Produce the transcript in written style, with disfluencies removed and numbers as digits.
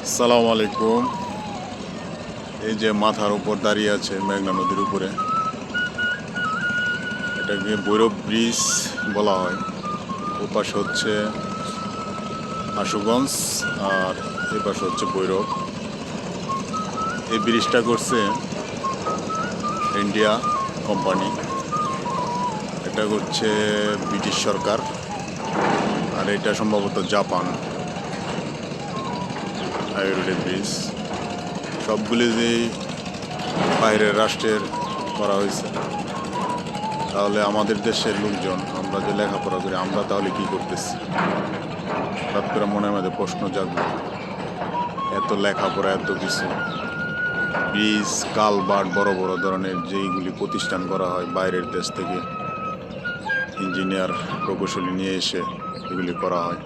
আসসালামু আলাইকুম। এই যে মাথার উপর দাঁড়িয়ে আছে মেঘনা নদীর উপরে, এটাকে ভৈরব ব্রিজ বলা হয়। ওপাশে হচ্ছে আশুগঞ্জ আর এ পাশে হচ্ছে ভৈরব। এই ব্রিজটা করছে ইন্ডিয়া কোম্পানি, এটা করছে ব্রিটিশ সরকার, আর এটা সম্ভবত জাপান হাইওয়ে ব্রিজ। সবগুলি যে বাইরের রাষ্ট্রের করা হয়েছে, তাহলে আমাদের দেশের লোকজন, আমরা যে লেখাপড়া করি, আমরা তাহলে কি করতেছি? হঠাৎ করে মনের মধ্যে প্রশ্ন জাগলো, এত লেখাপড়া, এত কিছু, ব্রিজ, কালভার্ট, বড় বড় ধরনের যেইগুলি প্রতিষ্ঠান করা হয় বাইরের দেশ থেকে, ইঞ্জিনিয়ার প্রকৌশলী নিয়ে এসে এগুলি করা হয়।